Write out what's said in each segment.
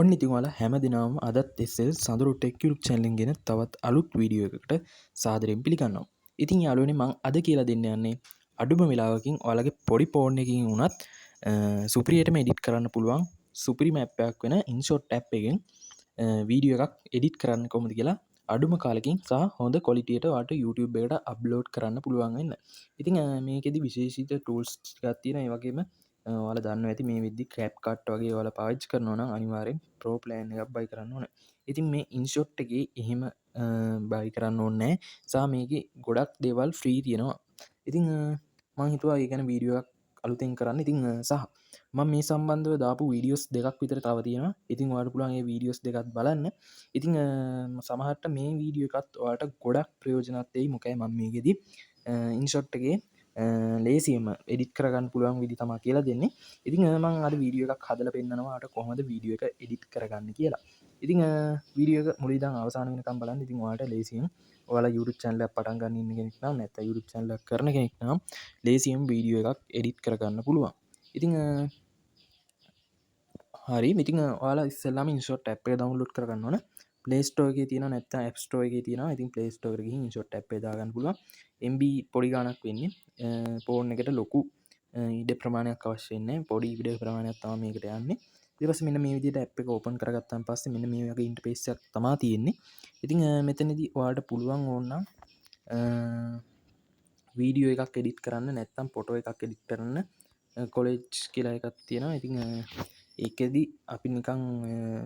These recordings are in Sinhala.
ඔන්න ඉතින් ඔයාලා හැමදිනම අදත් SL සඳරු ටෙක් YouTube channel එකෙන් ගෙන තවත් අලුත් වීඩියෝ එකකට සාදරයෙන් පිළිගන්නවා. ඉතින් යාළුවනේ මම අද කියලා දෙන්න යන්නේ අඩුම වෙලාවකින් ඔයාලගේ පොඩි ෆෝන් එකකින් වුණත් සුපිරියටම එඩිට් කරන්න පුළුවන් සුපිරිම ඇප් එකක් වෙන InShot app එකෙන් වීඩියෝ එකක් එඩිට් කරන්න කොහොමද කියලා අඩුම කාලෙකින් සහ හොඳ ක්වොලිටියට ඔයාලට YouTube එකට අප්ලෝඩ් කරන්න පුළුවන් වෙන්න. ඉතින් මේකෙදි විශේෂිත ටූල්ස් ටිකක් තියෙනවා. ඒ වගේම ඔයාලා දන්නවා ඇති මේ විදිහේ ක්‍රැප් කට් වගේ ඔයාලා පාවිච්චි කරනවා නම් අනිවාර්යෙන් ප්‍රෝ ප්ලෑන් එකක් බයි කරන්න ඕනේ. ඉතින් මේ InShot එකේ එහෙම බයි කරන්න ඕනේ නැහැ. සහ මේකේ ගොඩක් දේවල් ෆ්‍රී තියෙනවා. ඉතින් මම හිතුවා ඒ ගැන වීඩියෝ එකක් අලුතෙන් කරන්න. ඉතින් සහ මම මේ සම්බන්ධව දාපු වීඩියෝස් දෙකක් විතර තව තියෙනවා. ඉතින් ඔයාලට පුළුවන් මේ වීඩියෝස් දෙකත් බලන්න. ඉතින් සමහරට මේ වීඩියෝ එකත් ඔයාලට ගොඩක් ප්‍රයෝජනවත් වෙයි. මොකද මම මේකෙදි InShot එකේ ලේසියම එඩිට් කරගන්න පුළුවන් විදි තමා කියලා දෙන්නේ. ඉතින් මං අද වීඩියෝ එකක් හදලා පෙන්නනවාට කොහොමද වීඩියෝ එක එඩිට් කරගන්න කියලා. ඉතින් වීඩියෝ එක මුලින් ඉඳන් අවසාන වෙනකම් බලන්න. ඉතින් ඔයාලට ලේසියෙන් ඔයාලා YouTube channel එකක් පටන් ගන්න ඉන්න කෙනෙක් නම් නැත්නම් YouTube channel එකක් කරන කෙනෙක් නම් ලේසියෙන් වීඩියෝ එකක් එඩිට් කරගන්න පුළුවන්. ඉතින් හරි ඉතින් ඔයාලා ඉස්සෙල්ලාම InShot app එක download කරගන්න ඕන. Play Store එකේ තියෙනවා නැත්නම් App Store එකේ තියෙනවා. ඉතින් Play Store එකට ගිහින් InShot app එක දාගන්න පුළුවන්. MB පොඩි ගාණක් වෙන්නේ. ෆෝන් එකට ලොකු ඉඩ ප්‍රමාණයක් අවශ්‍ය වෙන්නේ නැහැ. පොඩි ඉඩ ප්‍රමාණයක් තමයි මේකට යන්නේ. ඊට පස්සේ මෙන්න මේ විදිහට app එක open කරගත්තාන් පස්සේ මෙන්න මේ වගේ interface එකක් තමයි තියෙන්නේ. ඉතින් මෙතනදී ඔයාලට පුළුවන් ඕනනම් වීඩියෝ එකක් එඩිට් කරන්න නැත්නම් ෆොටෝ එකක් එඩිට් කරන්න කොලෙජ් කියලා එකක් තියෙනවා. ඉතින් ඒකෙදි අපි නිකන්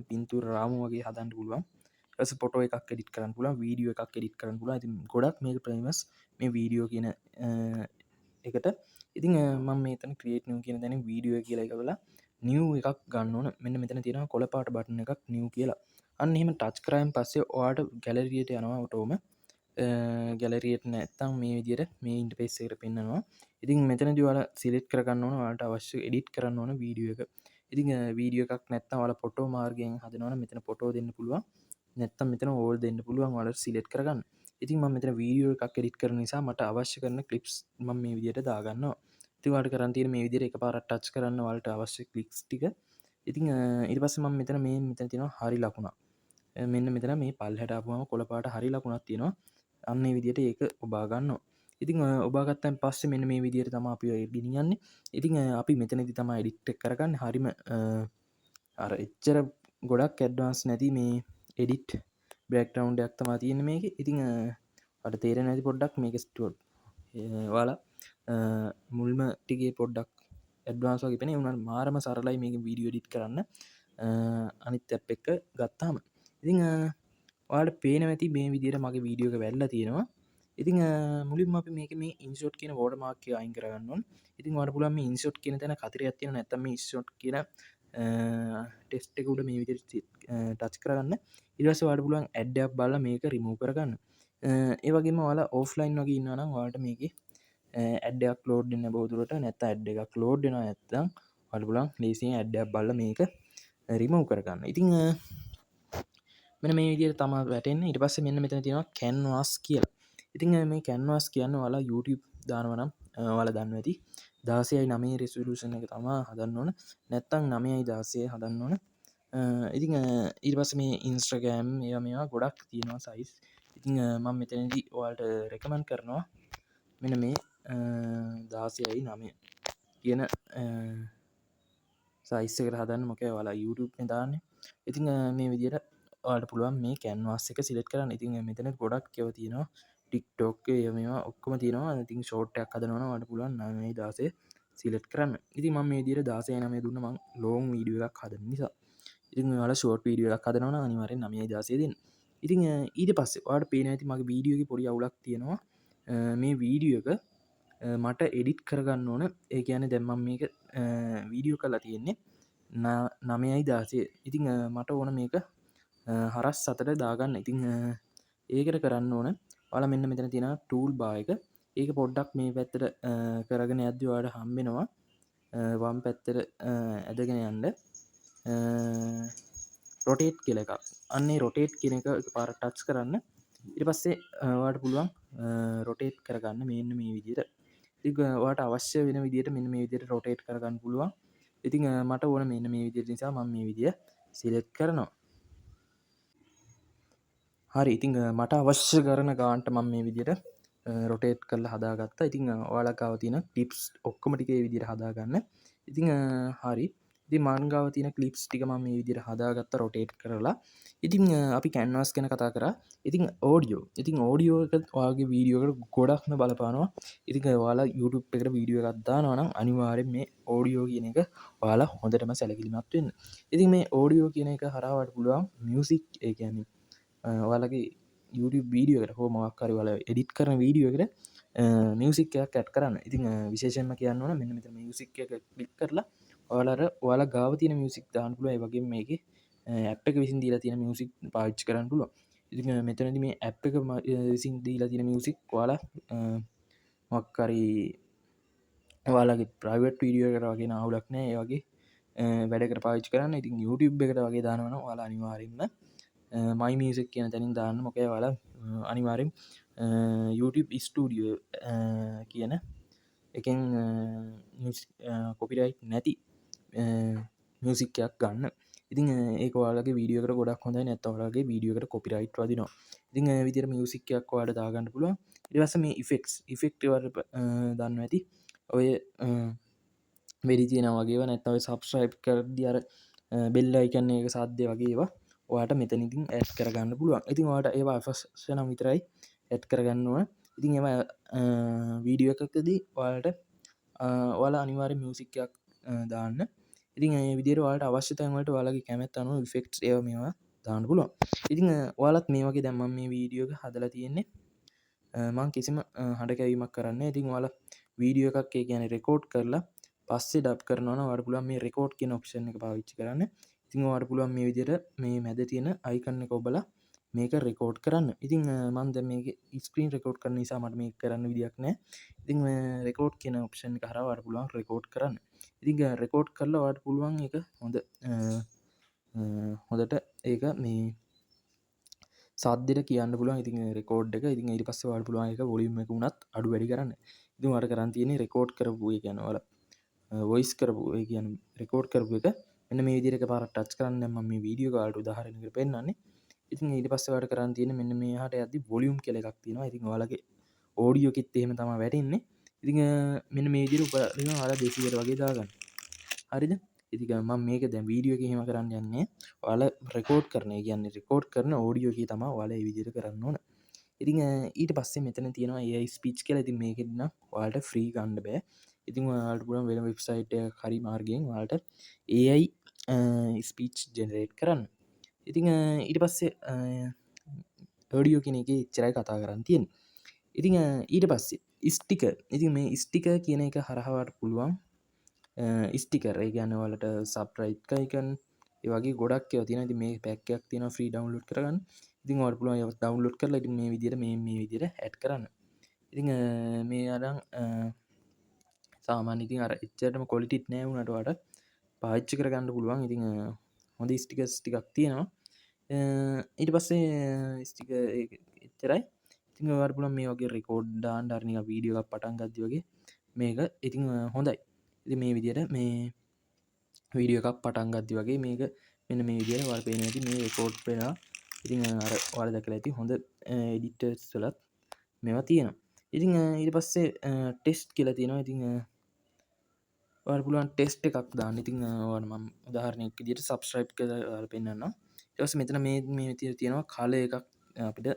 පින්තූර රාමු වගේ හදන්න පුළුවන්. ඊට පස්සේ ෆොටෝ එකක් එඩිට් කරන්න පුළුවන්, වීඩියෝ එකක් එඩිට් කරන්න පුළුවන්. ඉතින් ගොඩක් මේක ප්‍රේමස් මේ වීඩියෝ කියන එකට. ඉතින් මම මෙතන ක්‍රියේට් නිව් කියන තැනින් වීඩියෝ කියලා එක බලලා නිව් එකක් ගන්න ඕන. මෙන්න මෙතන තියෙනවා කොළ පාට බටන් එකක් නිව් කියලා. අන්න එහෙම ටච් කරායින් පස්සේ ඔයාලට ගැලරියට යනවා ඔටෝම. ගැලරියට නැත්තම් මේ විදිහට මේ ඉන්ටර්ෆේස් එකට පෙන්නනවා. ඉතින් මෙතනදී ඔයාලා සිලෙක්ට් කරගන්න ඕන ඔයාලට අවශ්‍ය එඩිට් කරන්න ඕන වීඩියෝ එක. ඉතින් වීඩියෝ එකක් නැත්තම් ඔයාලා ෆොටෝ මාර්ගයෙන් හදනවා නම් මෙතන ෆොටෝ දෙන්න පුළුවන්. නැත්තම් මෙතන ඕල් දෙන්න පුළුවන් ඔයාලට සිලෙක්ට් කරගන්න. ඉතින් මම මෙතන වීඩියෝ එකක් එඩිට් කරන නිසා මට අවශ්‍ය කරන ක්ලිප්ස් මම මේ විදිහට දාගන්නවා. ඉතින් ඔයාලට කරන් තියෙන මේ විදිහට එකපාරක් ටච් කරන්න ඔයාලට අවශ්‍ය ක්ලික්ස් ටික. ඉතින් ඊට පස්සේ මම මෙතන තියෙනවා හරි ලකුණක්. මෙන්න මෙතන මේ පල්ලෙහාට ආපුවම කොළ පාට හරි ලකුණක් තියෙනවා. අන්න ඒ විදිහට ඒක ඔබා ගන්නවා. ඉතින් ඔබා ගත්තන් පස්සේ මෙන්න මේ විදිහට තමයි අපි ගෙනියන්නේ. ඉතින් අපි මෙතනදී තමයි එඩිට් එක කරගන්නේ. හරිම අර එච්චර ගොඩක් ඇඩ්වාන්ස් නැති මේ එඩිට් බෑග්ග්‍රවුන්ඩ් එකක් තමයි තියෙන්නේ මේකේ. ඉතින් ඔයාලට තේරෙන්නේ නැති පොඩ්ඩක් මේක ඔයාලා මුල්ම ටිකේ පොඩ්ඩක් ඇඩ්වාන්ස් වගේ පෙනේ. උනාට මාරම සරලයි මේක වීඩියෝ එඩිට් කරන්න. අනිත් ඇප් එක ගත්තාම. ඉතින් ඔයාලට පේනවා ඇති මේ විදිහට මගේ වීඩියෝ එක වැල්ලා තියෙනවා. ඉතින් මුලින්ම අපි මේක මේ InShot කියන watermark එක අයින් කරගන්න ඕන. ඉතින් ඔයාලට පුළුවන් මේ InShot කියන තැන කතරයක් තියෙනවා නැත්නම් මේ InShot කියන ටෙක්ස්ට් එක උඩ මේ විදිහට ටච් කරගන්න. ඊට පස්සේ ඔයාලට පුළුවන් ඇඩ් එකක් බලලා මේක රිමූව් කරගන්න. ඒ වගේම ඔයාලා ඔෆ්ලයින් වගේ ඉන්නවා නම් ඔයාලට මේකේ ඇඩ් එකක් ලෝඩ් වෙන්න බොහෝ දුරට නැත්නම් ඇඩ් එකක් ලෝඩ් වෙනවා නැත්නම් ඔයාලට පුළුවන් ලේසියෙන් ඇඩ් එකක් බලලා මේක රිමූව් කරගන්න. ඉතින් මෙන්න මේ විදිහට තමයි වැටෙන්නේ. ඊට පස්සේ මෙන්න මෙතන තියෙනවා canvas කියලා. ඉතින් මේ canvas කියන්නේ ඔයාලා YouTube දානවා නම් ඔයාලා දන්නවා ඇති 16:9 resolution එක තමයි හදන්න ඕන. නැත්නම් 9:16 හදන්න ඕන. ඉතින් ඊට පස්සේ මේ Instagram මේවා ගොඩක් තියෙනවා size. ඉතින් මම මෙතනදී ඔයාලට recommend කරනවා මෙන්න මේ 16:9 කියන size එකට හදන්න. මොකද ඔයාලා YouTube එකේ දාන්නේ. ඉතින් මේ විදිහට ඔයාලට පුළුවන් මේ canvas එක select කරන්න. ඉතින් මෙතන ගොඩක් ඒවා තියෙනවා. TikTok මේවා ඔක්කොම තියෙනවා. ඉතින් short එකක් හදනවා නම් ඔයාලට පුළුවන් 9:16 select කරන්න. ඉතින් මම මේ විදිහට 16:9 දුන්න මම long video එකක් හදන නිසා. ඉතින් ඔයාලා short video එකක් හදනවා නම් අනිවාර්යෙන් 9:16 දෙන්න. ඉතින් ඊට පස්සේ ඔයාලට පේනවා ඇති මගේ වීඩියෝ එකේ පොඩි අවුලක් තියෙනවා. මේ වීඩියෝ එක මට එඩිට් කරගන්න ඕන. ඒ කියන්නේ දැන් මම මේක වීඩියෝ කරලා තියෙන්නේ 9:16. ඉතින් මට ඕන මේක හරස් 7ට දාගන්න. ඉතින් ඒකට කරන්න ඕන ඔයාලා මෙන්න මෙතන තියෙන ටූල් බාර් එක. ඒක පොඩ්ඩක් මේ පැත්තට කරගෙන යද්දි ඔයාලට හම්බෙනවා වම් පැත්තට ඇදගෙන යන්න රොටේට් කියලා එකක්. අන්න ඒ රොටේට් කියන එක එකපාරක් ටච් කරන්න. ඊට පස්සේ ඔයාලට පුළුවන් රොටේට් කරගන්න මෙන්න මේ විදිහට. ඉතින් ඔයාලට අවශ්‍ය වෙන විදිහට මෙන්න මේ විදිහට රොටේට් කරගන්න පුළුවන්. ඉතින් මට ඕන මෙන්න මේ විදිහට නිසා මම මේ විදිහ සිලෙක්ට් කරනවා. හරි ඉතිං මට අවශ්‍ය කරන ගාන්ට මම මේ විදියට රොටේට් කරල හදාගත්තා. ඉතිං ඔයාලකාව තින ටිප්ස් ඔක්කොමටිකේ විදිර හදාගන්න. ඉතිං හරි ඉති මාන්ගාව තින කලිප්ස් ටික ම මේ විදිර හදාගත්ත රොටේට් කරලා. ඉතිං අපි කැන්වාස් කෙන කතා කර ඉතිං ඕඩියෝ ඉතිං ඕඩියෝකත් වගේ වීඩියෝකට ගොඩක්ම බලපානවා. ඉතිං වාලා YouTube එකට වීඩියෝ ගත්තා නම් අනිවාරෙන් මේ ඕඩියෝ කියන එක වාලා හොඳටම සැලකිලිමත්වෙන්න. ඉතින් මේ ඕඩියෝ කියන එක හරවට පුළුවන් මියසික් ඒ කියන්නේ ඔයාලගේ YouTube වීඩියෝකට හෝ මක්කරි වල එඩිට් කරන වීඩියෝකට මියසික්කයක් ඇට් කරන්න. ඉතින් විශේෂෙන්ම කියන්නවන මෙන්න මෙත මියසික් එක ලික් කරලා ඔයාලර ඔයාලා ගාව තියන මියසික් දාන්පුල වගේ මේක ඇප් එක විසින් දීලා තියෙන මියසික් පාච්චි කරන්න පුළුව. ඉති මෙතනති මේ ඇප් එක විසින් දීලා තියෙන මියසික් වාලා මක්කරි ඔයාලගේ ප්‍රයිවට් වීඩියෝ කර වගේ අවුලක් නෑ වගේ වැඩකට පාච් කරන්න ඉතින් YouTube එකට වගේ දානවන වාලා අනිවාරන්න මයි මියසික් කියන තැනින් දාන්න මොකය වාලා අනිවාරෙන් YouTube ස්ටඩියෝ කියන එකෙන් කොපිරයි් නැති මියසික්කයක් ගන්න. ඉතින් ඒක වාලගේ වීඩියෝකට ගොඩක් හොඳ නැත්තවලගේ වීඩියෝකට කොපිරයිට් වදිනවා. ඉතින් විදිර මියසික්කයක් වාට දාගන්න පුළුව ඉවස මේ ඉෆෙක්ට්වට දන්න ඇති ඔය වෙඩි තියෙන වගේ නැත්තව සබස්්‍රයිප් කරදි අර බෙල්ල එකන්නේ එක සාධ්‍ය වගේවා වාට මෙතනිතින් ඇඩ් කරගන්න පුළුවන්. ඉතින් වාට ඒවා ෆස්නම් විතරයි ඇඩ් කරගන්නවා. ඉතින් එම වීඩියෝ එකකදී වාලට ඔයාලා අනිවාර මියසික්කයක් දාන්න. ඉතින් විදිර වාට අවශ්‍ය තැන්වට වාලගේ කැමැත් අනු ෆෙක්් ඒ මේවා දාන්න පුළුවන්. ඉතින් ඔයාලත් මේ වගේ දැම්ම මේ වීඩියෝක හදලා තියෙන්නේ මං කිසිම හඬකැවීමක් කරන්න. ඉතින් වාල වීඩියෝ එකක් ඒ කියන රෙකෝඩ් කරලා පස්සේ ඩබ් කරනවන වට පුළුවන් මේ රෙකෝඩ් කියන ඔප්ෂන් එක පාවිච්චි කරන්න. ඉතින් වාට පුළුවන් මේ විදිර මේ මැද තියෙන අයිකන්න කොබල මේක රෙකෝඩ් කරන්න. ඉතින් මන්ද මේ ස්ක්‍රීන් රෙකෝඩ් කරන නිසා මට මේ කරන්න විදික් නෑ. ඉතින් රෙකෝඩ් කියන ඔප්ෂන් කරවාට පුළුවන් රෙකෝඩ් කරන්න. ඉතින් රෙකෝඩ් කරලා වාට පුළුවන් එක හොඳට ඒක මේ සාධ්‍යයට කියන්න පුළුවන්. ඉතින් රෙකෝඩ් එක ඉතින් ඊට පස්සේ වාට පුළුවන් එක වොලියුම් එක උනත් අඩු වැඩි කරන්න. ඉතින් වාට කරන් තියෙන්නේ රෙකෝඩ් කරපු එක යනවල වොයිස් කරපු ඒ කියන්නේ රෙකෝඩ් කරපු එක මෙන්න මේ විදිහට පාරක් ටච් කරන්න මම මේ වීඩියෝ කාලට උදාහරණයකට පෙන්නන්නේ. ඉතින් ඊට පස්සේ වාට කරන් තියෙන්නේ මෙන්න මේහට යද්දි වොලියුම් කියලා එකක් තියෙනවා. ඉතින් ඔයාලගේ ඕඩියෝ කිත් එහෙම තමයි වැටෙන්නේ. ඉතින් මෙන්න මේ විදිහට උපරිම ඔයාලා 200ට වගේ දාගන්න. හරිද? ඉතින් මම මේක දැන් වීඩියෝ එක එහෙම කරන්න යන්නේ ඔයාලා රෙකෝඩ් කරන. ඒ කියන්නේ රෙකෝඩ් කරන ඕඩියෝ කී තමයි ඔයාලා මේ විදිහට කරන්න ඕන. ඉතින් ඊට පස්සේ මෙතන තියෙනවා AI ස්පීච් කියලා. ඉතින් මේකෙන් නම් ඔයාලට ෆ්‍රී ගන්න බෑ. ඉතින් ඔයාලට පුළුවන් වෙන වෙබ්සයිට් එකක හරි මාර්ගයෙන් ඔයාලට AI ස්පීච් ජෙනරේට් කරන්න. ඉතිං ඊට පස්සේ ඔඩියෝ කෙන එක එච්චරයි කතා කරන්න තියෙන්. ඉතිං ඊට පස්සේ ස්ටික ඉතින් මේ ස්ටික කියන එක හරහවට පුළුවන් ස්ටිකර ගන්න වලට සප්‍රයිට්කයිකන් ඒවගේ ගොඩක් තින ති මේ පැක්යක් තින ්‍රී ඩවන්ලෝඩ් කරන්න. ඉතින් වට පුළුවන් ය ඩවන්ලෝඩ් කරල මේ විදිර මේ විදිර ඇඩ් කරන්න. ඉතිං මේ අරං සාමාන්‍යතින් අර එච්චටම කොලිටිත් නෑ වුනටවට පාච්චි කරගන්න පුළුවන්. ඉතිං හොඳ ස්ටිකස් ටිකක් තියෙනවා. ඊට පස්සේ ස්ටික එච්චරයි. ඉතිං වට පුලන් මේ වගේ රෙකෝඩ්ඩාන් ඩර්නික වීඩියෝ පටන් ගත්ති වගේ මේක ඉතිං හොඳයි. ඉති මේ විදියට මේ වීඩියෝ එකක් පටන් ගත්ති වගේ මේක මෙන්න මේ විදියට වල් පේන ඇති මේ රෙකෝඩ් පෙනා. ඉතිං අර වල දැකල ඇති හොඳ එඩිටර්ස් වලත් මෙවා තියෙනවා. ඉතිං ඊට පස්සේ ටෙස්ට් කියලා තියෙනවා. ඉතිං පුළුවන් ටෙස්ට් එකක් දාන්න. ඉතිං වනම උදාහරණයක් දිට සබස්්‍රයිප් කර පෙන්න්න ටස් මෙතන මේ තිර තියෙනවා කාල එකක් අපිට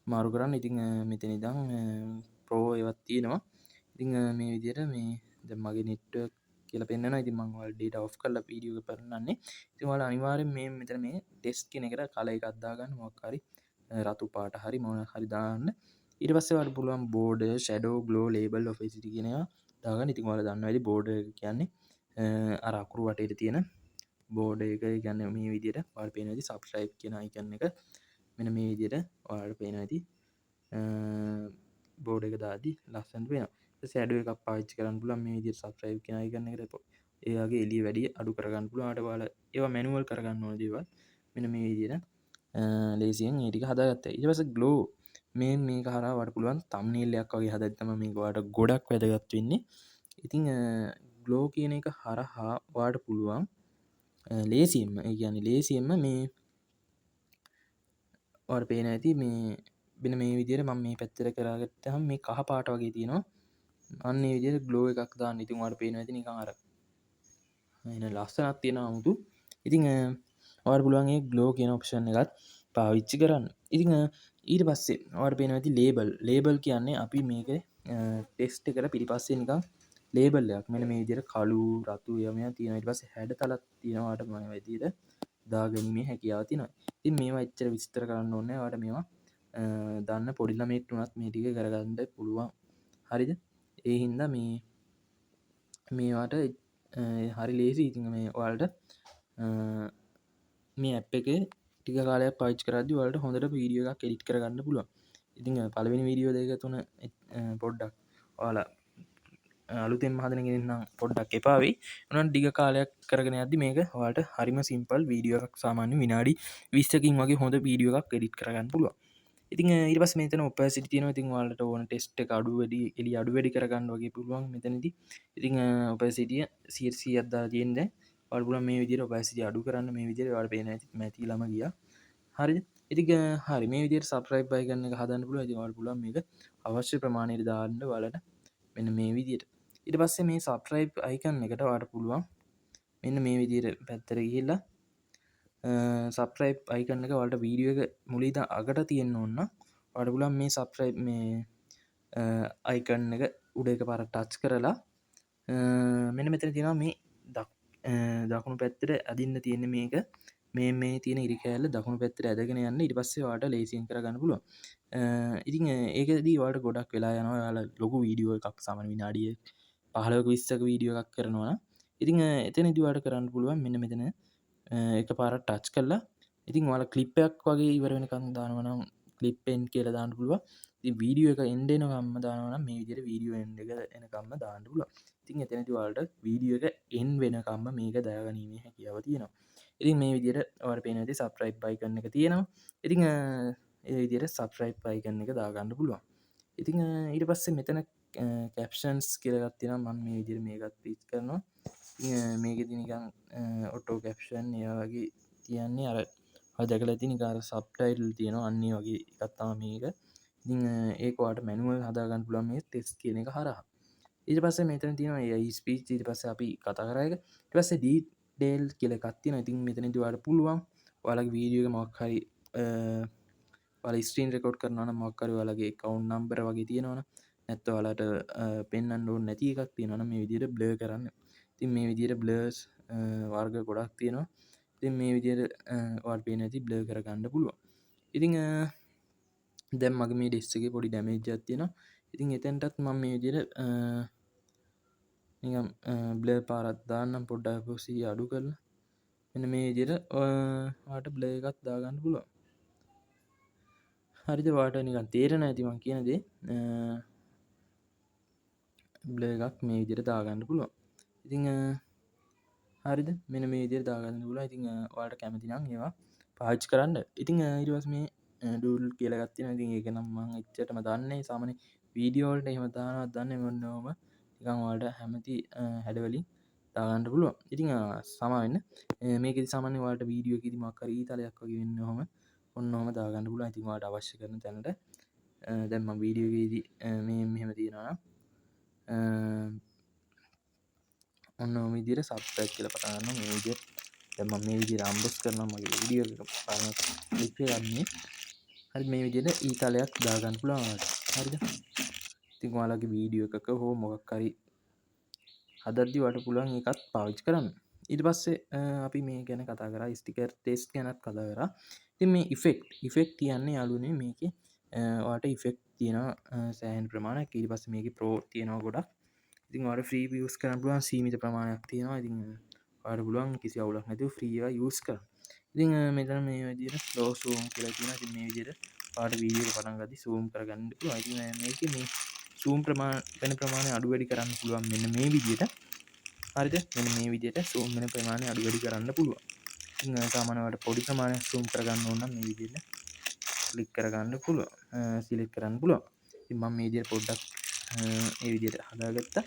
මාරු කරන්න. ඉතිං මෙතන ඉදං ප්‍රෝ ඒවත් තියෙනවා. ඉතිං මේ විදියට මේ ද මගේ නෙට්ව කියල පෙන්න්න ඉතින් මංවල් ඩේට ඔ් කල්ල පිඩියෝ පරන්නේ. ඉතිවල අනිවාරෙන් මේ මෙතන මේ ටෙස්් කෙනෙ කර කාල එකක්දාගන්න මොක්කාරි රතු පාට හරි මොන හරි දාන්න. ඉට පස්සවට පුළුවන් බෝඩ ෂඩෝ ගලෝ ලේබල් ඔ සිටි කියෙනවා දාගන්න. ඉතින් වල දන්න වැඩි බෝඩ කියන්නේ අරකුරු වටට තියෙන බෝඩ එක ගන්න මේ විදියට වල් පේනති සබස්්‍රයිප් කියෙන අයිකන්න එක මෙන මේ විදියට වාට පේන ඇති බෝඩ එක දාදී ලස්සන් වෙන සෑඩුව එකක් පාච්චි කරන්න පුලන් මේ විදියට සබස්්‍රයිප් කියෙන අයිකන්න එකට ඒගේ එලි වැඩි අඩු කරගන්න පුළ අට වාල ඒවා මැනුවල් කරගන්න ඕන දේවල් මෙන මේ විදියට ලේසියෙන් ඒටික හදාගත්ත. ඉටවස ගලෝ මේ හරවට පුළුවන් තම්නේල්ලයක් වගේ හදත්තම මේවාට ගොඩක් වැදගත් වෙන්නේ. ඉතිං ගලෝ කියන එක හරහා වාට පුළුවන් ලේසියෙන්ම ඒ කියන්නේ ලේසියෙන්ම මේ ඔයාලට පේන ඇති මේ මෙන්න මේ විදිහට මම මේ පැත්තට කරගත්තාම මේ කහ පාට වගේ තියෙනවා. අන්න ඒ විදිහට ග්ලෝ එකක් දාන්න. ඉතින් ඔයාලට පේනවා ඇති නිකන් අර එන ලස්සනක් තියෙනවා 아무තු. ඉතින් ඔයාලට පුළුවන් ඒ ග්ලෝ කියන ඔප්ෂන් එකත් පාවිච්චි කරන්න. ඉතින් ඊට පස්සේ ඔයාලට පේනවා ඇති ලේබල් කියන්නේ අපි මේක ටෙස්ට් එකට පිටිපස්සේ නිකන් ලේබල් එකක් මෙන්න මේ විදිහට කළු රතු යමයා තියෙනවා. ඊට පස්සේ හැඩතලක් තියෙනවා. ඔයාලට මේ විදිහට දාගැනීමේ හැකියාව තියෙනවා. ඉතින් මේවා එච්චර විස්තර කරන්න ඕනේ නැහැ. ඔයාලට මේවා දන්න පොඩි ළමයෙක්ට උනත් මේ ටික කරගන්න පුළුවන්. හරිද? ඒ හින්දා මේවාට හරි ලේසි. ඉතින් මේ ඔයාලට මේ ඇප් එකේ ටික කාලයක් පාවිච්චි කරද්දී ඔයාලට හොඳට වීඩියෝ එකක් එඩිට් කරගන්න පුළුවන්. ඉතින් පළවෙනි වීඩියෝ දෙක තුන පොඩ්ඩක් ඔයාලා අලුතෙන් හදන කෙනෙක් නම් පොඩ්ඩක් එපා වෙයි. උනත් ටික කාලයක් කරගෙන යද්දි මේක ඔයාලට හරිම සිම්පල් වීඩියෝ එකක් සාමාන්‍ය විනාඩි 20කින් වගේ හොඳ වීඩියෝ එකක් එඩිට් කරගන්න පුළුවන්. ඉතින් ඊට පස්සේ මෙතන ඔපැසිටි තියෙනවා. ඉතින් ඔයාලට ඕන ටෙස්ට් එක අඩු වැඩි එළිය අඩු වැඩි කරගන්න වගේ පුළුවන් මෙතනදී. ඉතින් ඔපැසිටිය 100ක් දාලා තියෙන දැන් ඔයාලට පුළුවන් මේ විදිහට ඔපැසිටි අඩු කරන්න. මේ විදිහට ඔයාලට පේන ඇති මැතිලම ගියා. හරිද? ඉතින් හරි මේ විදිහට subscribe icon එක හදන්න පුළුවන්. ඉතින් ඔයාලට පුළුවන් මේක අවශ්‍ය ප්‍රමාණයට දාන්න ඔයාලට මෙන්න මේ විදිහට. ඊට පස්සේ මේ subscribe icon එකට ඔයාලට පුළුවන් මෙන්න මේ විදිහට පැත්තට ගිහිල්ලා subscribe icon එක ඔයාලට වීඩියෝ එක මුලින් ඉඳන් අගට තියෙන්න ඕන නම් ඔයාලට පුළුවන් මේ subscribe මේ icon එක උඩ එකපාරට ටච් කරලා මෙන්න මෙතන තියෙනවා මේ දකුණු පැත්තට අදින්න තියෙන මේක මේ තියෙන ඉරි කෑල්ල දකුණු පැත්තට ඇදගෙන යන්න. ඊට පස්සේ ඔයාලට ලේසියෙන් කරගන්න පුළුවන්. ඉතින් ඒකදී ඔයාලට ගොඩක් වෙලා යනවා. ඔයාලා ලොකු වීඩියෝ එකක් සාමාන්‍ය විනාඩිය 15ක 20ක වීඩියෝ එකක් කරනවා නම් ඉතින් එතනදී ඔයාලට කරන්න පුළුවන් මෙන්න මෙතන එකපාරට ටච් කරලා ඉතින් ඔයාලා ක්ලිප් එකක් වගේ ඉවර වෙනකන් දානවා නම් ක්ලිප් එන්ඩ් කියලා දාන්න පුළුවන්. ඉතින් වීඩියෝ එක එන්ඩ් වෙනකම්ම දානවා නම් මේ විදිහට වීඩියෝ එන්ඩ් එක එනකම්ම දාන්න පුළුවන්. ඉතින් එතනදී ඔයාලට වීඩියෝ එක එන්ඩ් වෙනකම්ම මේක දාගැනීමේ හැකියාව තියෙනවා. ඉතින් මේ විදිහට ඔයාලට පේන ඇති subscribe icon එක තියෙනවා. ඉතින් ඒ විදිහට subscribe icon එක දාගන්න පුළුවන්. ඉතින් ඊට පස්සේ මෙතන captions කියලා එකක් තියෙනවා. මම මේ විදිහට මේකත් ක්ලික් කරනවා. මේකෙදි නිකන් ඔටෝ කැප්ෂන් ඒ වගේ තියන්නේ අර ඔය දැකලා ඇති නිකන් අර සබ්ටයිටල් තියෙනවා අන්න ඒ වගේ එකක් තමයි මේක. ඉතින් ඒක ඔයාලට මැනුවල් හදාගන්න පුළුවන් මේ ටෙක්ස්ට් කියන එක හරහා. ඊට පස්සේ මෙතන තියෙනවා AI ස්පීච්. ඊට පස්සේ අපි කතා කරා එක. ඊට පස්සේ ඩීටේල් කියලා එකක් තියෙනවා. ඉතින් මෙතනදී ඔයාලට පුළුවන් ඔයාලගේ වීඩියෝ එක මොකක් හරි ඔයාලා ස්ක්‍රීන් රෙකෝඩ් කරනවා නම් මොකක් හරි ඔයාලගේ account number වගේ තියෙනවනම් නැත්නම් ඔයාලට පෙන්වන්න ඕනේ නැති එකක් තියෙනවා නම් මේ විදිහට blur කරන්න. ඉතින් මේ විදිහට බ්ලර්ස් වර්ග ගොඩක් තියෙනවා. ඉතින් මේ විදිහට ඔයාලට පේන ඇති බ්ලර් කරගන්න පුළුවන්. ඉතින් දැන් මගේ මේ ඩිස්ක් එකේ පොඩි ඩැමේජ් එකක් තියෙනවා. ඉතින් එතෙන්ටත් මම මේ විදිහට නිකන් බ්ලර් පාරක් දාන්නම් පොඩ්ඩක් ඔපසිටි අඩු කරලා. මෙන්න මේ විදිහට ඔයාලට බ්ලර් එකක් දාගන්න පුළුවන්. හරිද? ඔයාලට නිකන් තේරෙනවා ඇති මම කියන දේ. බ්ලර් එකක් මේ විදිහට දාගන්න පුළුවන්. ඉතින් හරිද? මෙන්න මේ විදිහට දාගන්න පුළුවන්. ඉතින් ඔයාලට කැමති නම් ඒවා පාවිච්චි කරන්න. ඉතින් ඊට පස්සේ මේ ඩූඩල් කියලා එකක් තියෙනවා. ඉතින් ඒක නම් මම එච්චරටම දන්නේ නැහැ. සාමාන්‍ය වීඩියෝ වලට එහෙම දානවත් දන්නේ මොනවම නිකන් ඔයාලට හැමති හැඩවලින් දාගන්න පුළුවන්. ඉතින් සමා වෙන්න මේකෙදි සාමාන්‍ය ඔයාලට වීඩියෝ එකේදී මොකක් හරි ඊතලයක් වගේ වෙන්න ඕම ඔන්නෝම දාගන්න පුළුවන්. ඉතින් ඔයාලට අවශ්‍ය කරන තැනට දැන් මම වීඩියෝ එකේදී මේ මෙහෙම තියෙනවා නම් ඔන්න විදිහට සබ්ස්ක්‍රයිබ් කියලා පටන් ගන්නවා. මේ විදිහට දැන් මම මේ විදිහට අම්බස් කරනවා මගේ වීඩියෝ එක බලන්න ක්ලික් කරන්නේ. හරි මේ විදිහට ඊතලයක් දාගන්න පුළුවන් ඔයාලට. හරිද? ඉතින් ඔයාලගේ වීඩියෝ එකක හෝ මොකක් හරි හදද්දි ඔයාලට පුළුවන් ඒකත් පාවිච්චි කරන්න. ඊට පස්සේ අපි මේ ගැන කතා කරා ස්ටිකර් ටෙස්ට් ගැනත් කතා කරා. ඉතින් මේ ඉෆෙක්ට් කියන්නේ යාළුවනේ මේකේ ඔයාලට ඉෆෙක්ට් තියෙනවා සෑහෙන ප්‍රමාණයක්. ඊට පස්සේ මේකේ ප්‍රෝ තියෙනවා ගොඩක්. ඉතින් ඔයාලට ෆ්‍රී යූස් කරන්න පුළුවන් සීමිත ප්‍රමාණයක් තියෙනවා. ඉතින් ඔයාලට පුළුවන් කිසි අවුලක් නැතුව ෆ්‍රී ඒවා යූස් කරන්න. ඉතින් මෙතන මේ විදිහට ස්ලෝ zoom කියලා තියෙනවා. ඉතින් මේ විදිහට ඔයාලට වීඩියෝ එක පටන් ගද්දි zoom කරගන්න පුළුවන්. ඉතින් මේකේ මේ zoom ප්‍රමාණය අඩු වැඩි කරන්න පුළුවන් මෙන්න මේ විදිහට. හරිද? මෙන්න මේ විදිහට zoom වෙන ප්‍රමාණය අඩු වැඩි කරන්න පුළුවන්. ඉතින් සාමාන්‍යයෙන් ඔයාලට පොඩි ප්‍රමාණයක් zoom කරගන්න ඕන නම් මේ විදිහට ක්ලික් කරගන්න පුළුවන්. සිලෙක්ට් කරන්න පුළුවන්. ඉතින් මම මේ විදිහට පොඩ්ඩක් ඒ විදිහට හදාගත්තා.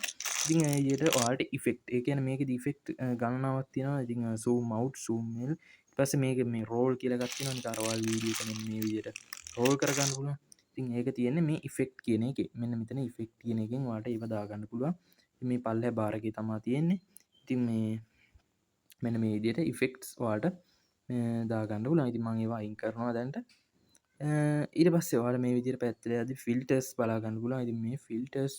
ඉතින් ඒයට ඔයාලට ඉෆෙක්ට් ඒ කියන්නේ මේකේ ඉෆෙක්ට් ගණනාවක් තියෙනවා. ඉතින් zoom out zoom in ඊට පස්සේ මේක මේ roll කියලා එකක් තියෙනවා. නිකන් ඔයාලා වීඩියෝ එක මෙන්න මේ විදිහට roll කරගන්න පුළුවන්. ඉතින් ඒක තියෙන්නේ මේ ඉෆෙක්ට් කියන එකේ. මෙන්න මෙතන ඉෆෙක්ට් කියන එකෙන් ඔයාලට ඒව දාගන්න පුළුවන්. ඉතින් මේ පල්ලෙහා බාර් එකේ තමයි තියෙන්නේ. ඉතින් මේ මෙන්න මේ විදිහට ඉෆෙක්ට්ස් ඔයාලට දාගන්න පුළුවන්. ඉතින් මම ඒවා අයින් කරනවා දැන්ට. ඊට පස්සේ ඔයාලා මේ විදිහට පැත්තට යද්දි ෆිල්ටර්ස් බලා ගන්න පුළුවන්. ඉතින් මේ ෆිල්ටර්ස්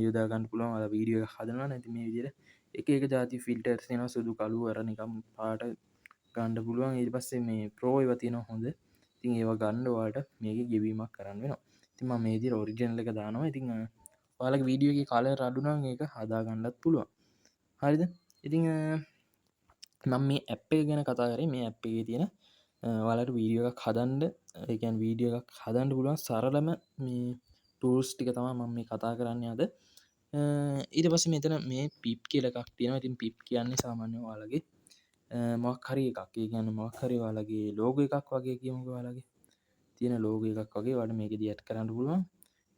යොදා ගන්න පුළුවන්. ඔයාලා වීඩියෝ එකක් හදනවා නම් ඉතින් මේ විදිහට එක එක જાති ෆිල්ටර්ස් තියෙනවා. සුදු කළු අර නිකම් පාට ගන්න පුළුවන්. ඊට පස්සේ මේ ප්‍රෝ ඒවා තියෙනවා හොඳ. ඉතින් ඒවා ගන්න ඔයාලට මේකේ ගෙවීමක් කරන්න වෙනවා. ඉතින් මම මේ විදිහට ඔරිජිනල් එක දානවා. ඉතින් ඔයාලගේ වීඩියෝ එකේ කලර් අඩු නම් ඒක හදා ගන්නත් පුළුවන්. හරිද? ඉතින් මම මේ ඇප් එක ගැන කතා කරේ. මේ ඇප් එකේ තියෙන ඔයාලට වීඩියෝ එකක් හදන්න, ඒ කියන්නේ වීඩියෝ එකක් හදන්න පුළුවන් සරලම මේ ටූල්ස් ටික තමයි මම මේ කතා කරන්නේ අද. ඊට පස්සේ මෙතන මේ පිප් කියලා එකක් තියෙනවා. ඉතින් පිප් කියන්නේ සාමාන්‍යයෙන් ඔයාලගේ මොකක් හරි එකක්. ඒ කියන්නේ මොකක් හරි ඔයාලගේ ලෝගෝ එකක් වගේ කියමුකෝ. ඔයාලගේ තියෙන ලෝගෝ එකක් වගේ ඔයාලට මේකෙදී ඇඩ් කරන්න පුළුවන්.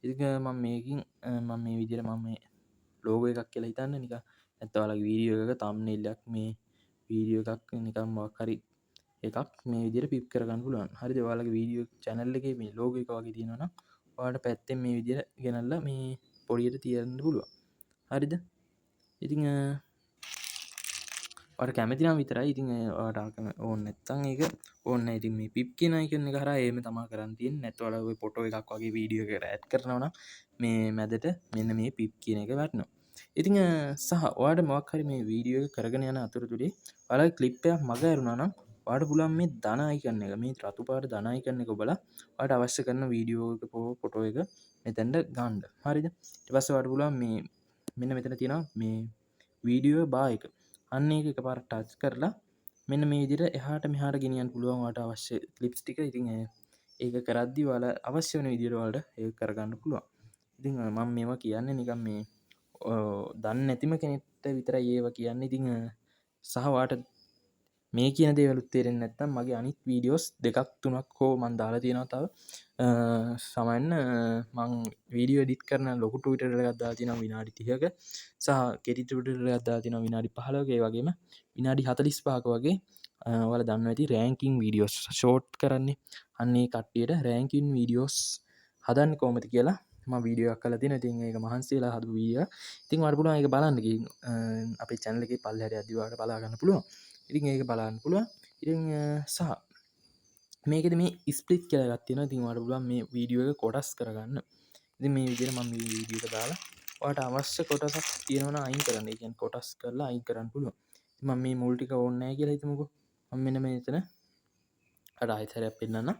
ඉතින් මම මේකින් මම මේ විදිහට මම මේ ලෝගෝ එකක් කියලා හිතන්න නිකන් නැත්නම් ඔයාලගේ වීඩියෝ එකක තම්බ්නේල් එකක් මේ වීඩියෝ එකක් නිකන් මොකක් හරි එකක් මේ විදිහට පිප් කරගන්න පුළුවන්. හරිද? ඔයාලගේ වීඩියෝ channel එකේ මේ ලෝගෝ එක වගේ තියෙනවා නම් ඔයාලට පැත්තෙන් මේ විදිහට ගෙනල්ලා මේ පොඩියට තියන්න පුළුවන්. හරිද? ඉතින් ඔයාලට කැමති නම් විතරයි. ඉතින් ඔයාලට ඕන නැත්නම් ඒක ඕන නැහැ. ඉතින් මේ පිප් කියන අයිකන් එක හරහා එහෙම තමයි කරන්න තියෙන්නේ. නැත්නම් ඔයාලා ඔය ෆොටෝ එකක් වගේ වීඩියෝ එකකට ඇඩ් කරනවා නම් මේ මැදට මෙන්න මේ පිප් කියන එක වටනවා. ඉතින් සහ ඔයාලට මොකක් හරි මේ වීඩියෝ එක කරගෙන යන අතරතුරේ ඔයාලගේ ක්ලිප් එකක් මග ඇරුණා නම් ඔයාලට පුළුවන් මේ ධන අයිකන් එක, මේ රතු පාට ධන අයිකන් එක ඔබලා ඔයාලට අවශ්‍ය කරන වීඩියෝ එක ෆොටෝ එක මෙතෙන්ට ගන්න. හරිද? ඊට පස්සේ ඔයාලට පුළුවන් මේ මෙන්න මෙතන තියෙනවා මේ වීඩියෝ බාර් එක. අන්න ඒක එකපාරට ටච් කරලා මෙන්න මේ විදිහට එහාට මෙහාට ගෙනියන්න පුළුවන් ඔයාලට අවශ්‍ය ක්ලිප්ස් ටික. ඉතින් ඒක කරද්දි ඔයාලා අවශ්‍ය වෙන විදිහට ඔයාලට ඒක කරගන්න පුළුවන්. ඉතින් මම මේවා කියන්නේ නිකන් මේ දන්නේ නැතිම කෙනෙක්ට විතරයි ඒවා කියන්නේ. ඉතින් සහ ඔයාලට මේ කියන දේවලුත් තේරෙන්නේ නැත්නම් මගේ අනිත් වීඩියෝස් දෙකක් තුනක් හෝ මම දාලා තියෙනවා තව. සාමාන්‍යයෙන් මම වීඩියෝ එඩිට් කරන ලොකු ටුටෝරියල් එකක් දාලා තියෙනවා විනාඩි 30ක. සහ කෙටි ටුටෝරියල් එකක් දාලා තියෙනවා විනාඩි 15ක. ඒ වගේම විනාඩි 45ක වගේ ඔයාලා දන්නවා ඇති රෑන්කින් වීඩියෝස් ෂෝට් කරන්නේ. අන්න ඒ කට්ටියට රෑන්කින් වීඩියෝස් හදන්නේ කොහොමද කියලා මම වීඩියෝ එකක් කරලා තියෙනවා. ඉතින් ඒක මහන්සි වෙලා හදපු වීඩියෝ. ඉතින් ඔයාලට පුළුවන් ඒක බලන්න ගිහින් අපේ channel එකේ පල්ලෙහාට යද්දි ඔයාලට බලා ගන්න පුළුවන්. ඉතින් ඒක බලන්න පුළුවන්. ඉතින් සහ මේකෙද මේ ස්ප්ලිට් කියලා එකක් තියෙනවා. ඉතින් ඔයාලට පුළුවන් මේ වීඩියෝ එක කොටස් කරගන්න. ඉතින් මේ විදිහට මම මේ වීඩියෝ එක දාලා ඔයාලට අවශ්‍ය කොටසක් තියෙනවා නම් අයින් කරන්න. ඒ කියන්නේ කොටස් කරලා අයින් කරන්න පුළුවන්. ඉතින් මම මේ මුල් ටික ඕනේ නැහැ කියලා හිතමුකෝ. මම මෙන්න මෙතන අර ආයෙත් හැරයක් පෙන්නන්න.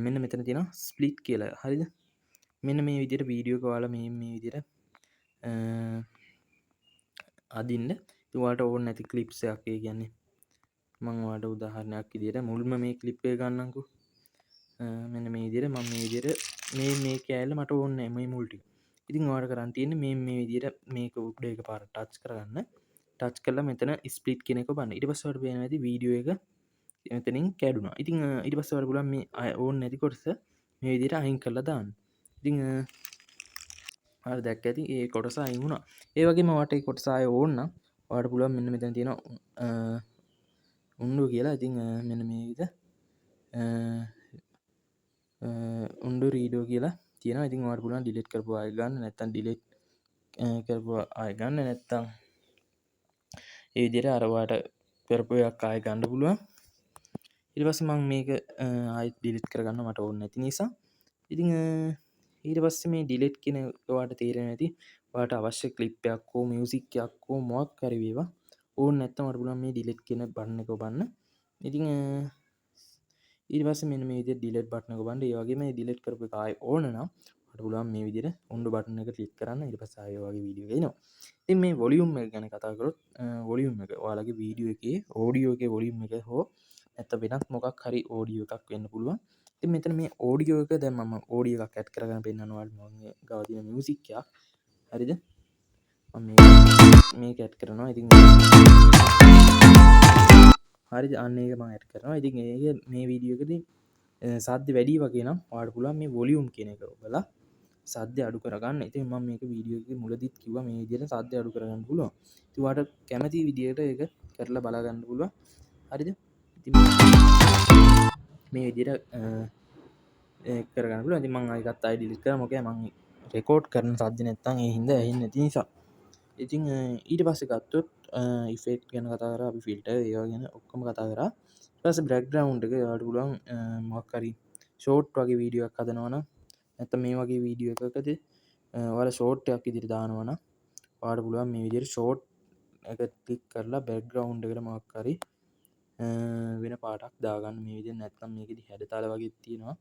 මෙන්න මෙතන තියෙනවා ස්ප්ලිට් කියලා. හරිද? මෙන්න මේ විදිහට වීඩියෝ එක ඔයාලා මේ විදිහට අදින්න. ඉතින් ඔයාලට ඕන නැති ක්ලිප්ස් එකක් ඒ කියන්නේ මම ඔයාලට උදාහරණයක් විදිහට මුල්ම මේ ක්ලිප් එක ගන්නම්කෝ. මෙන්න මේ විදිහට මම මේ විදිහට මේ කෑල්ල මට ඕනේ නැහැ මේ මුල් ටික. ඉතින් ඔයාලට කරන්න තියෙන්නේ මේ විදිහට මේක උඩ එකපාරට ටච් කරගන්න. ටච් කරලා මෙතන ස්ප්ලිට් කියන එක බලන්න. ඊට පස්සේ ඔයාලට පේනවා ඇති වීඩියෝ එක මෙතනින් කැඩුනා. ඉතින් ඊට පස්සේ ඔයාලට පුළුවන් මේ ඕනේ නැති කොටස මේ විදිහට අයින් කරලා දාන්න. ඉතින් ඔයාලා දැක්ක ඇති ඒ කොටස අයින් වුණා. ඒ වගේම ඔයාලට ඒ කොටස ආයෙ ඕන නම් ඔයාලට පුළුවන් මෙන්න මෙතන තියෙනවා උන්ඩු කියලා. ඉතින් මෙන්න මේ විදිහට උන්ඩු රීඩෝ කියලා තියෙනවා. ඉතින් ඔයාලට පුළුවන් ඩිලීට් කරපුවා ආයෙ ගන්න. නැත්නම් ඩිලීට් කරපුවා ආයෙ ගන්න. නැත්නම් ඒ විදිහට අර ඔයාලට කරපු එකක් ආයෙ ගන්න පුළුවන්. ඊට පස්සේ මම මේක ආයෙත් ඩිලීට් කරගන්න මට ඕනේ නැති නිසා. ඉතින් ඊට පස්සේ මේ ඩිලීට් කියන ඔයාලට තේරෙන්නේ නැති ඔයාලට අවශ්‍ය ක්ලිප් එකක් හෝ මියුසික් එකක් හෝ මොකක් හරි වේවා ඕනේ නැත්නම් ඔයාලට පුළුවන් මේ ඩිලීට් කියන බටන් එක ඔබන්න. ඉතින් ඊට පස්සේ මෙන්න මේ විදිහට ඩිලීට් බටන් එක ඔබන්න. ඒ වගේම මේ ඩිලීට් කරපු එක ආයෙ ඕන නම් ඔයාලට පුළුවන් මේ විදිහට උණ්ඩු බටන් එක ක්ලික් කරන්න. ඊට පස්සේ ආයෙ වගේ වීඩියෝ එක එනවා. ඉතින් මේ වොලියුම් එක ගැන කතා කරොත් වොලියුම් එක ඔයාලගේ වීඩියෝ එකේ ඔඩියෝ එකේ වොලියුම් එක හෝ නැත්නම් වෙනත් මොකක් හරි ඔඩියෝ එකක් වෙන්න පුළුවන්. ඉතින් මෙතන මේ ඔඩියෝ එක දැන් මම ඔඩියෝ එකක් ඇඩ් කරගෙන පෙන්නනවා ඔයාලට. මම ගාව තියෙන මියුසික් එකක්. හරිද? මම මේක ඇඩ් කරනවා. ඉතින් හරිද? අන්න ඒක මම ඇඩ් කරනවා. ඉතින් ඒක මේ වීඩියෝ එකේදී සද්ද වැඩි වගේ නම් ඔයාලට පුළුවන් මේ වොලියුම් කියන එක ඔබලා සද්‍ය අඩු කරගන්න. ඉතින් මම මේක වීඩියෝ එකේ මුලදිත් කිව්වා මේ විදිහට සද්‍ය අඩු කරගන්න පුළුවන්. ඉතින් ඔයාලට කැමති විදිහට ඒක කරලා බලා ගන්න පුළුවන්. හරිද? ඉතින් මේ විදිහට කරගන්න පුළුවන්. ඉතින් මම ආයෙත් ආයෙ ඩිලීට් කරා. මොකද මම රෙකෝඩ් කරන සද්ද නැත්තම් ඒ හින්දා ඇහෙන්නේ නැති නිසා. ඉතින් ඊට පස්සේ ගත්තොත් ඉෆෙක්ට් ගැන කතා කරා, අපි ෆිල්ටර් ඒවා ගැන ඔක්කොම කතා කරා. ඊට පස්සේ බෑග්ග්‍රවුන්ඩ් එක ඔයාලට පුළුවන් මොකක් හරි ෂෝට් වගේ වීඩියෝ එකක් හදනවා නම් නැත්නම් මේ වගේ වීඩියෝ එකකදී ඔයාලා ෂෝට් එකක් විදිහට දානවා නම් ඔයාලට පුළුවන් මේ විදිහට ෂෝට් එක ක්ලික් කරලා බෑග්ග්‍රවුන්ඩ් එකට මොකක් හරි වෙන පාටක් දාගන්න මේ විදිහට. නැත්නම් මේකෙදි හැඩතල වගේ තියෙනවා.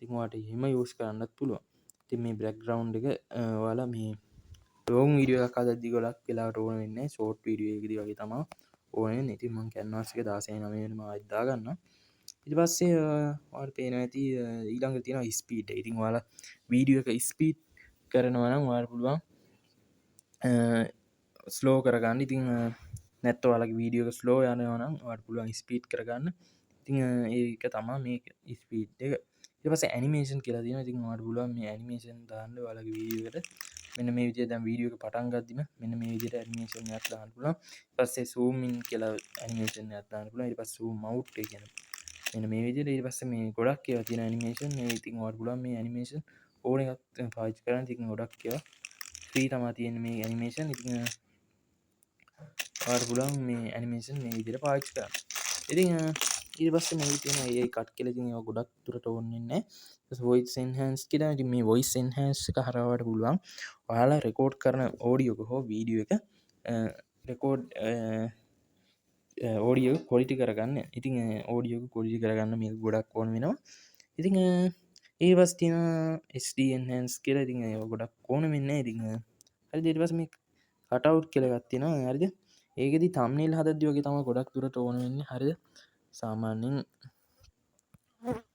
ඉතින් ඔයාලට එහෙම යූස් කරන්නත් පුළුවන්. ඉතින් මේ බෑග්ග්‍රවුන්ඩ් එක ඔයාලා මේ ලොන් වීඩියෝ එකක් හදද්දී ගොඩක් වෙලාවට ඕන වෙන්නේ ෂෝට් වීඩියෝ එකකදී වගේ තමයි ඕන වෙන්නේ. ඉතින් මම කැන්වාස් එක 16:9 වෙනම ආයෙත් දාගන්නවා. ඊට පස්සේ ඔයාලට පේනවා ඇති ඊළඟට තියෙනවා ස්පීඩ් එක. ඉතින් ඔයාලා වීඩියෝ එක ස්පීඩ් කරනවා නම් ඔයාලට පුළුවන් ස්ලෝ කරගන්න. ඉතින් නැත්නම් ඔයාලගේ වීඩියෝ එක ස්ලෝ යනවා නම් ඔයාලට පුළුවන් ස්පීඩ් කරගන්න. ඉතින් ඒක තමයි මේක ස්පීඩ් එක. ඊට පස්සේ ඇනිමේෂන් කියලා තියෙනවා. ඉතින් ඔයාලට පුළුවන් මේ ඇනිමේෂන් දාන්න ඔයාලගේ වීඩියෝ එකට. මෙන්න මේ විදිහට දැන් වීඩියෝ එක පටන් ගද්දිම මෙන්න මේ විදිහට ඇනිමේෂන් එකක් දාන්න පුළුවන්. ඊට පස්සේ zoom in කියලා ඇනිමේෂන් එකක් දාන්න පුළුවන්. ඊට පස්සේ zoom out ඒ කියන්නේ මෙන්න මේ විදිහට. ඊට පස්සේ මේ ගොඩක් ඒවා තියෙන ඇනිමේෂන්. මේ ඉතින් ඔයාලට පුළුවන් මේ ඇනිමේෂන් ඕන එකක් පාවිච්චි කරන්න. ඉතින් ගොඩක් ඒවා ෆ්‍රී තමයි තියෙන්නේ මේ ඇනිමේෂන්. ඉතින් ඔයාලට පුළුවන් මේ ඇනිමේෂන් මේ විදිහට පාවිච්චි කරන්න. ඉතින් ඊට පස්සේ මේ තියෙන AI කට් කියලා ඉතින් ඒවා ගොඩක් දුරට ඕනේ නැහැ. ඊට voice enhance කියලා. ඉතින් මේ voice enhance එක හරවට පුළුවන් ඔයාලා රෙකෝඩ් කරන ඔඩියෝ එක හෝ වීඩියෝ එක රෙකෝඩ් ඔඩියෝ ක්වොලිටි කරගන්න. ඉතින් ඔඩියෝ ක්වොලිටි කරගන්න මේක ගොඩක් ඕන වෙනවා. ඉතින් ඊට පස්සේ තියෙනවා HD enhance කියලා. ඉතින් ඒවා ගොඩක් ඕන වෙන්නේ නැහැ. ඉතින් හරිද? ඊට පස්සේ මේ කට් අවුට් කියලා එකක් තියෙනවා. හරිද? ඒකෙදි thumbnail හදද්දි වගේ තමයි ගොඩක් දුරට ඕන වෙන්නේ. හරිද? සාමාන්‍යයෙන්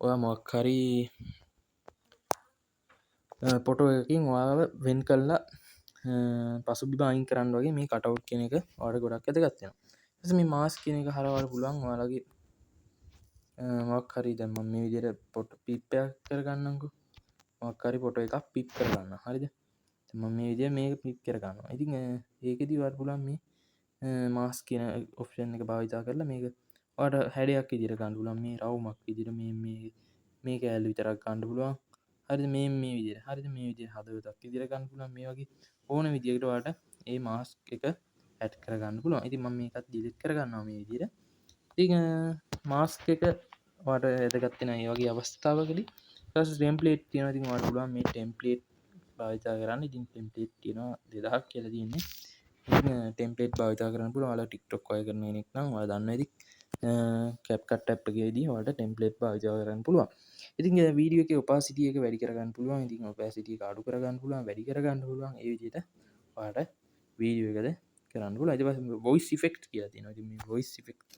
ඔයා මොකක් හරි ෆොටෝ එකකින් ඔයාව වෙන් කළා පසුබිම අයින් කරන්න වගේ මේ කට් අවුට් කියන එක ඔයාලට ගොඩක් වැදගත් වෙනවා. ඊට පස්සේ මේ මාස්ක් කියන එක හරවන්න පුළුවන් ඔයාලගේ මොකක් හරි දැන් මම මේ විදිහට ෆොටෝ පිප් එකක් කරගන්නම්කෝ. මොකක් හරි ෆොටෝ එකක් පිප් කරගන්න. හරිද? මම මේ විදිහට මේක පිප් කරගන්නවා. ඉතින් ඒකෙදි ඔයාලට පුළුවන් මේ මාස්ක් කියන ඔප්ෂන් එක භාවිතා කරලා මේක ඔයාලට හැඩයක් විදිහට ගන්න පුළුවන්. මේ රවුමක් විදිහට මේ කෑල්ල විතරක් ගන්න පුළුවන්. හරිද? මේ විදිහට. හරිද? මේ විදිහට හදවතක් විදිහට ගන්න පුළුවන්. මේ වගේ ඕන විදිහකට ඔයාලට මේ මාස්ක් එක ඇඩ් කරගන්න පුළුවන්. ඉතින් මම මේකත් ඩිලීට් කරගන්නවා මේ විදිහට. ඉතින් මාස්ක් එක ඔයාලට වැදගත් වෙන මේ වගේ අවස්ථාවකදී ඊට ටෙම්ප්ලේට් තියෙනවා. ඉතින් ඔයාලට පුළුවන් මේ ටෙම්ප්ලේට් භාවිතා කරන්න. ඉතින් ටෙම්ප්ලේට් තියෙනවා 2000ක් කියලා තියෙන්නේ. ඉතින් ටෙම්ප්ලේට් භාවිතා කරන්න පුළුවන්. ඔයාලා TikTok වගේ කරන කෙනෙක් නම් ඔයාලා දන්නවා ඉතින් CapCut app එකේදී ඔයාලට ටෙම්ප්ලේට් භාවිතා කරන්න පුළුවන්. ඉතින් වීඩියෝ එකේ opacity එක වැඩි කරගන්න පුළුවන්. ඉතින් opacity එක අඩු කරගන්න පුළුවන්, වැඩි කරගන්න පුළුවන්. ඒ විදිහට ඔයාලට වීඩියෝ එකද කරන්න පුළුවන්. ඊට පස්සේ voice effect කියලා තියෙනවා. ඉතින් මේ voice effect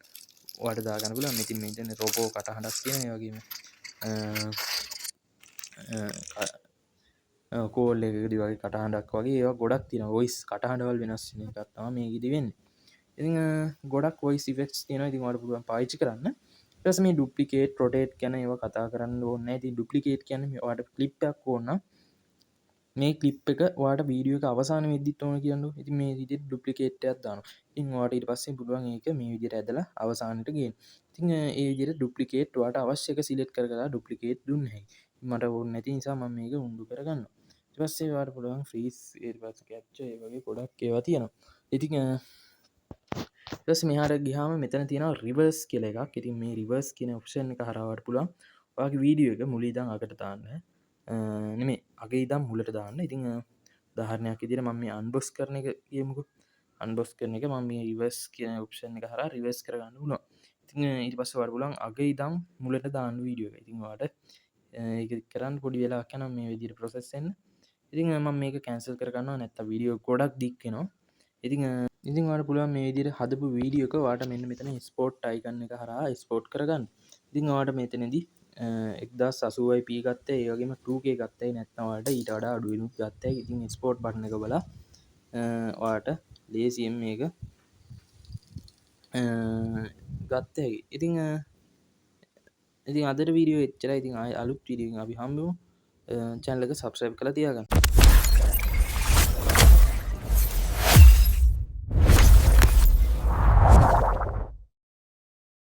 ඔයාලට දාගන්න පුළුවන්. ඉතින් මෙතන රොබෝ කටහඬක් තියෙනවා. ඒ වගේම කෝල් එකකදී වගේ කටහඬක් වගේ ඒවා ගොඩක් තියෙනවා. voice කටහඬවල් වෙනස් වෙන එකක් තමයි මේකෙදි වෙන්නේ. ඉතින් ගොඩක් voice effects තියෙනවා. ඉතින් ඔයාලට පුළුවන් පාවිච්චි කරන්න. ඊට පස්සේ මේ duplicate, rotate කියන ඒවා කතා කරන්න ඕනේ නැහැ. ඉතින් duplicate කියන්නේ මේ ඔයාලට clip එකක් ඕන නම් මේ clip එක ඔයාලට වීඩියෝ එක අවසාන වෙද්දිත් ඕන කියන්නකො. ඉතින් මේ විදිහට duplicate එකක් දානවා. ඉතින් ඔයාලට ඊට පස්සේ පුළුවන් ඒක මේ විදිහට ඇදලා අවසානට ගේන්න. ඉතින් ඒ විදිහට duplicate ඔයාලට අවශ්‍ය එක select කරලා duplicate දුන්නේ නැහැ. මට ඕනේ නැති නිසා මම මේක උන්ඩු කරගන්නවා. ඊට පස්සේ ඔයාලට පුළුවන් freeze ඊට පස්සේ capture ඒ වගේ ගොඩක් ඒවා තියෙනවා. ඉතින් ඊට පස්සේ මෙහාට ගියාම මෙතන තියෙනවා reverse කියලා එකක්. ඉතින් මේ reverse කියන option එක හරවට පුළුවන් ඔයාගේ වීඩියෝ එක මුල ඉඳන් අගට දාන්න. නෙමෙයි අගේ ඉඳන් මුලට දාන්න. ඉතින් උදාහරණයක් විදිහට මම මේ unbox කරන එක කියමුකෝ. unbox කරන එක මම මේ reverse කියන option එක හරහා reverse කරගන්න පුළුවන්. ඉතින් ඊට පස්සේ ඔයාලට පුළුවන් අගේ ඉඳන් මුලට දාන්න වීඩියෝ එක. ඉතින් ඔයාලට ඒක කරන්න පොඩි වෙලාවක් යනවා මේ විදිහට process වෙන්න. ඉතින් මම මේක cancel කරගන්නවා නැත්නම් වීඩියෝ ගොඩක් දික් වෙනවා. ඉතින් ඔයාලට පුළුවන් මේ විදිහට හදපු වීඩියෝ එක ඔයාලට මෙන්න මෙතන export icon එක හරහා export කරගන්න. ඉතින් ඔයාලට මෙතනදී 1080p ගත්තේ ඒ වගේම 2K ගත්තේ නැත්නම් ඔයාලට ඊට වඩා අඩු වෙනුත් ගත්තේ. ඉතින් export button එක බලලා ඔයාලට ලේසියෙන් මේක ගත්ත හැකි. ඉතින් අදට වීඩියෝ එච්චරයි. ඉතින් ආයෙ අලුත් වීඩියෝ එකකින් අපි හම්බෙමු. channel එක subscribe කරලා තියාගන්න.